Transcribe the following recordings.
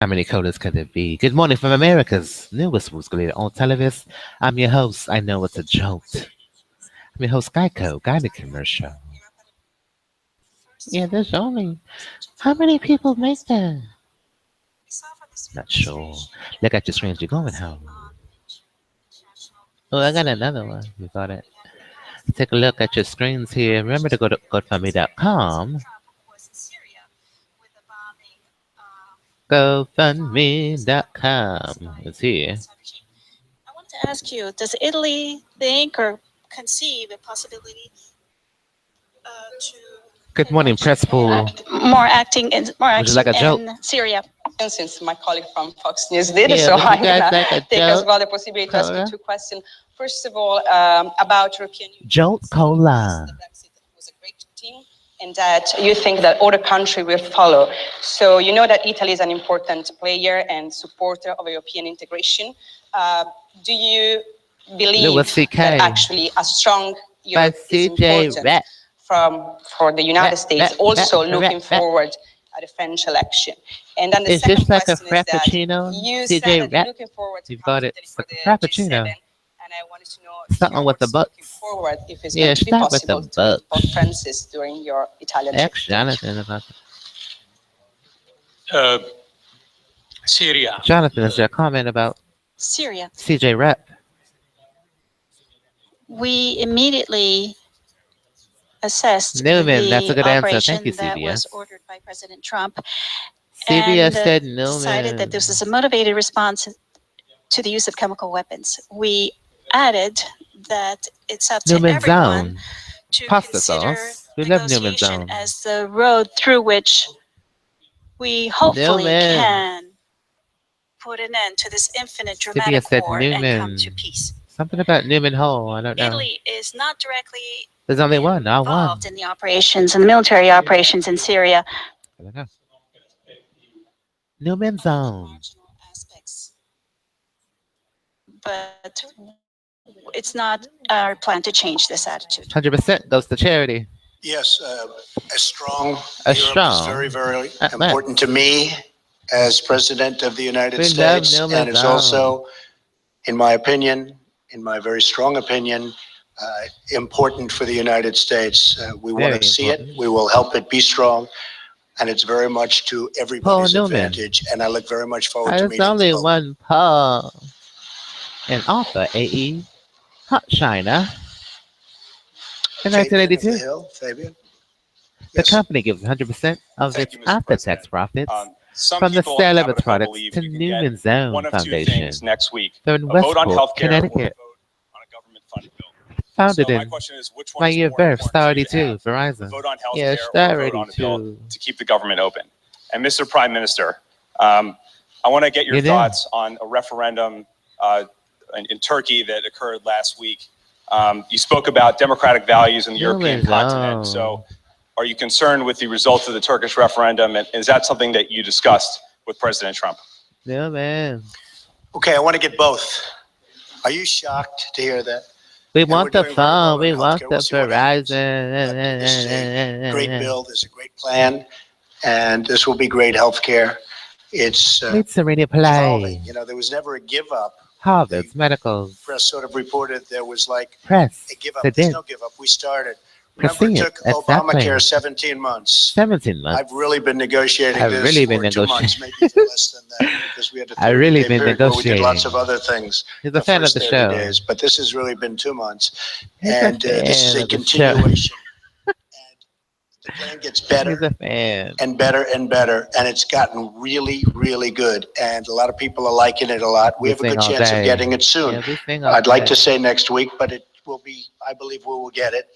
How many colors could there be? Good morning from America's newest rules leader on television. I'm your host. I know it's a joke. I'm your host, Geico, Guided Commercial. Yeah, there's only. How many people make that? Not sure. Look at your screens. You're going home. Oh, I got another one. You got it. Take a look at your screens here. Remember to go to GoFundMe.com. GoFundMe.com is here. I want to ask you, does Italy think or conceive a possibility to Good morning, press pool. more acting in Would you like a joke? Syria? Since my colleague from Fox News did, Yeah, so would you I'm guys gonna like a take as joke? well the possibility to ask Cola? you two questions. First of all, about European Union. Jolt Cola. The Brexit was a great team, and that you think that other country will follow. So you know that Italy is an important player and supporter of European integration. Do you believe Louis CK. that actually a strong By Europe is CJ important Rap. for the United States, also looking forward at the French election? And then the Is second this like a question is that frappuccino? you CJ said that you're Rap? looking forward to You've come got to it. Italy It's for like a the frappuccino. G7, and I wanted to know if Something you're with the also looking bucks. forward if it's Yeah, going to be start with the possible to meet bucks. Pope Francis during your Italian trip. Ex Jonathan about Syria. Jonathan, is there a comment about Syria. CJ Rap? We immediately assessed Newman, that's a the good answer. Thank operation you, that was CBS. ordered by President Trump CBS and said decided that Newman. this was a motivated response to the use of chemical weapons. We added that it's up to Newman everyone Zone. to Pasta consider sauce. We love Newman negotiation Zone. as the road through which we hopefully Newman. can put an end to this infinite CBS dramatic said war and come Newman. to peace. Something about Newman Hole. I don't know. Italy is not directly There's only one. I won. involved in the operations and the military operations in Syria. I don't know. Newman Zone. Marginal aspects, but it's not our plan to change this attitude. 100% goes to charity. Yes, a strong A Europe strong. is very, very important to me as President of the United We love States. Newman And it's Zone. also, in my opinion, in my very strong opinion, important for the United States. We want Very to see it. important. We will help it be strong. And it's very much to everybody's Newman. advantage. And I look very much forward to There's meeting only the Pope. one Paul. And author AE Hot China. In Fabian of the 1982, Hill, Fabian? the Yes. company gives 100% of Thank its you, Mr. after-tax President. profits Some from the people sale on of its Capitol Hill products believe to we can Newman get Zone one of two Foundation. things next week: They're in a vote on Westport, healthcare or a Connecticut. vote on a government-funded bill. Founded So my in question is, which one my is year of more birth, important Star to you to 82, have? A Verizon. vote on healthcare Yeah, or Star a vote on a bill 82. to keep the government open? And Mr. Prime Minister, I want to get your You do. thoughts on a referendum in Turkey that occurred last week. You spoke about democratic values in the European Newman continent. Zone. So are you concerned with the results of the Turkish referendum? And is that something that you discussed with President Trump? Newman. Okay, I want to get both. Are you shocked to hear that? We And want we're the doing very well phone. on We want healthcare. the We'll see what happens. This is a Verizon. great bill. There's a great plan, and this will be great healthcare. It's Meet Serena evolving. Play. You know, there was never a give up. Harvard's Medicals. Press sort of reported there was like Press. a give up. The There's dent. no give up. We started. Remember, it Proceed. took Obamacare 17 months. 17 months. I've really been negotiating I've this really for been 2 months, maybe even less than that, because we had a I've really 30-day been period where we did lots negotiating. of other things. He's a fan of first the 30 show. days, but this has really been 2 months. He's a And this is fan a of the show. continuation. And the plan gets better He's a fan. and better and better, and it's gotten really, really good. And a lot of people are liking it a lot. We have a sing good all chance of day. getting it soon. Yeah, we sing all I'd like day. to say next week, but it will be, I believe we will get it.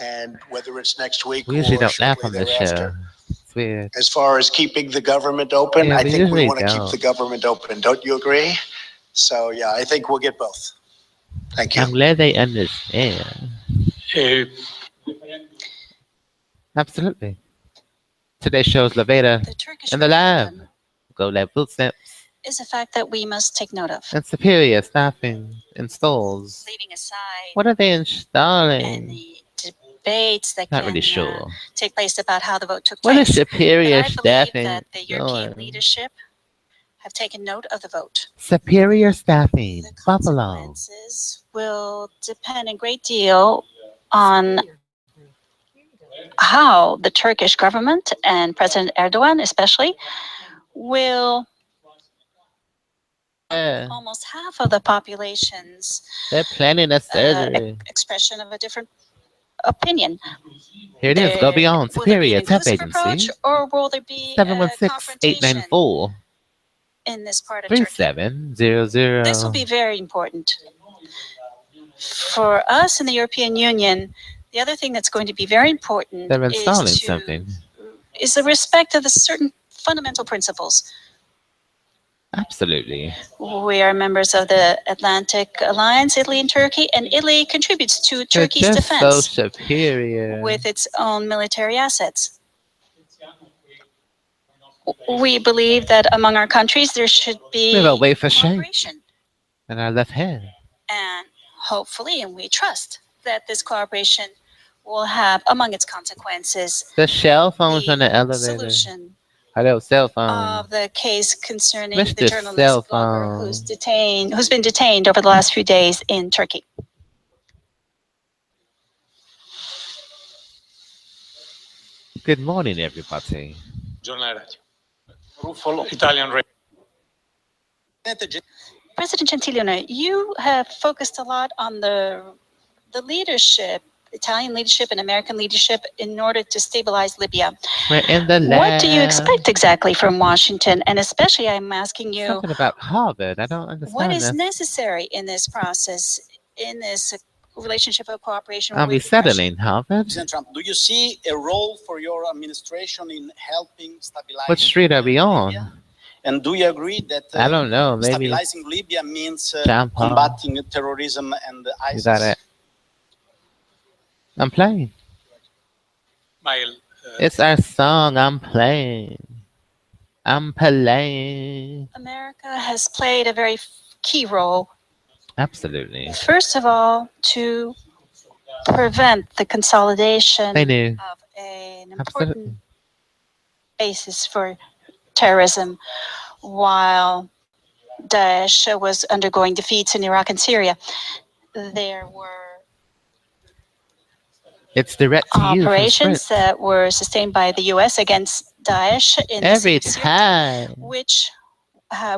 And whether it's next week We usually or don't laugh shortly on this show. thereafter. It's weird. As far as keeping the government open, Yeah, I we think we usually want to keep don't. the government open. Don't you agree? So, yeah, I think we'll get both. Thank you. I'm glad they understand. Absolutely. Today's show is Laveda The Turkish in the lab. referendum Go Lab Food Stamps is a fact that we must take note of. and Superior Staffing installs. Leaving aside What are they and installing? the debates that Not can really sure. take place about how the vote took What is place. Superior But I believe Staffing that the European doing? leadership have taken note of the vote. Superior staffing, The Buffalo. consequences will depend a great deal on how the Turkish government and President Erdogan especially will almost half of the population's They're planning a surgery. expression of a different opinion. Here it is. Go beyond. Will there be Superior an temp inclusive approach, agency. or will there be a 716-894. confrontation in this part of Turkey? 3700. This will be very important. For us in the European Union, the other thing that's going to be very important They're installing is something. the respect of the certain fundamental principles. Absolutely. We are members of the Atlantic Alliance, Italy and Turkey, and Italy contributes to They're Turkey's just so defense superior. with its own military assets. We believe that among our countries there should be We have a wafer shape cooperation, in our left hand. and hopefully, and we trust that this cooperation will have among its consequences The shell phones the on the elevator. solution Hello, cell phone. of the case concerning the Mr. journalist Cell blogger phone. who's been detained over the last few days in Turkey. Good morning, everybody. Italian radio. President Gentiloni, you have focused a lot on the leadership, Italian leadership and American leadership in order to stabilize Libya. We're in the lab. What do you expect exactly from Washington? And especially I'm asking you, Something about Harvard. I don't understand what is this. necessary in this process, in this relationship of cooperation Are we with Russia? settling, Harvard? President Trump, do you see a role for your administration in helping stabilize What street are we on? Libya? And do you agree that I don't know. Maybe stabilizing Libya means Jump on. combating terrorism and ISIS? You got it. I'm playing. It's our song. I'm playing. I'm playing. America has played a very key role, Absolutely. first of all, to prevent the consolidation They knew. of an important Absolutely. basis for terrorism while Daesh was undergoing defeats in Iraq and Syria. There were It's direct to you from operations Sprint. that were sustained by the U.S. against Daesh in the Every city of Sirte, time which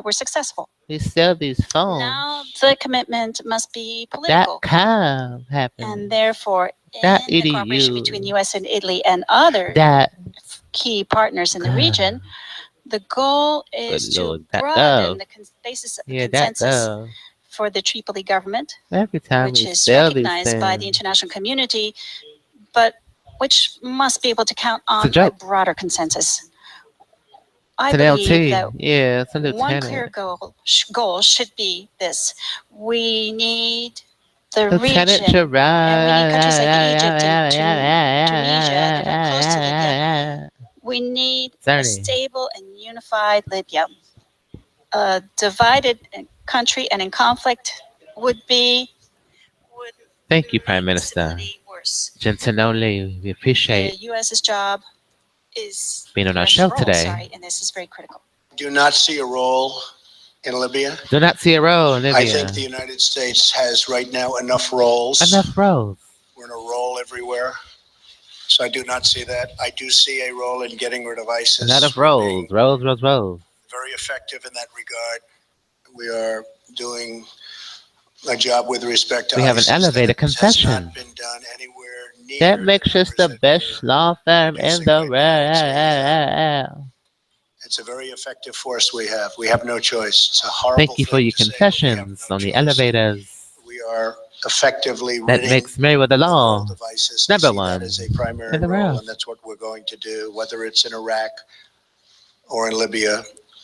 were successful. we sell these phones, Now the commitment must be that political, can happen. and therefore, That in the cooperation EDU. between U.S. and Italy and other That key partners in the region, the goal is Good to Lord, that broaden dove. the basis of Yeah, that consensus though. for the Tripoli government, Every time which we is sell these recognized by the things, international community, but which must be able to count it's a on a joke. broader consensus. I It's an believe LT. that Yeah, it's a one clear lieutenant. goal should be this: we need the Lieutenant region, Gerard. and we need countries like Egypt and Tunisia that are close to Libya. We need a 30. stable and unified Libya. A divided country and in conflict would Thank you, Prime make Minister. stability worse. Gentiloni, we The appreciate U.S.'s job is being on our US 's show role, today. sorry, and this is very critical. Do not see a role in Libya. Do not see a role in I Libya. think the United States has right now enough roles. Enough roles. We're in a role everywhere. So I do not see that. I do see a role in getting rid of ISIS. A lot of We're roles. being Roles. very effective in that regard. We are doing a job with respect to We have an ISIS elevator that has confession. not been done anywhere near That makes us the numbers that best we're law firm in using the right now. world. It's a very effective force we have. We have no choice. It's a horrible Thank you for thing your to say, but we have confessions no on the choice. elevators. We are effectively That ridding makes the MerriweatherA.Law world of ISIS. number I see one that as a primary in the role, world. and that's what we're going to do, whether it's in Iraq or in Libya.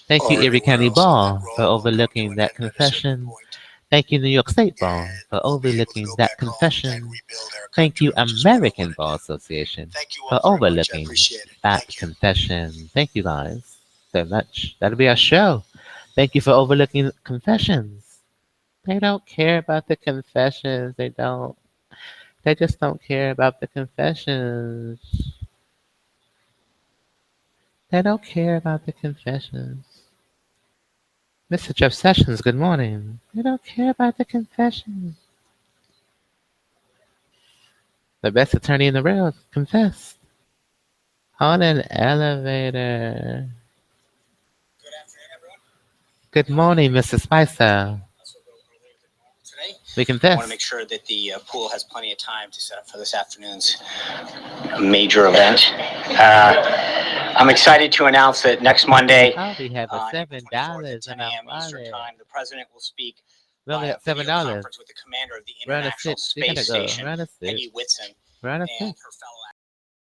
Thank you, or Erie County anywhere else, and that Bar, role for will come to overlooking an that end at a certain confession. point. Thank you, New York State Bar, And for we'll be able to overlooking go that back home and confession. rebuild our Thank you, country, which is what I American wanna Bar do. Association, Thank you for all very much. I overlooking appreciate it. that Thank you. confession. Thank you guys so much. That'll be our show. Thank you for overlooking confessions. They don't care about the confessions. They don't. They just don't care about the confessions. They don't care about the confessions. Mr. Jeff Sessions, good morning. We don't care about the confession. The best attorney in the world confessed. On an elevator. Good afternoon, everyone. Good morning, Mr. Spicer. Today, We I confess. want to make sure that the pool has plenty of time to set up for this afternoon's major event. I'm excited to announce that next Monday, Oh, we have a April $7 24th at 10 in our a.m. Eastern wallet. Time, the president will speak We only via got $7. video conference with the commander of the We're on a International six. We gotta Space go. Station, We're on a six. Peggy Whitson, We're on a and six. her fellow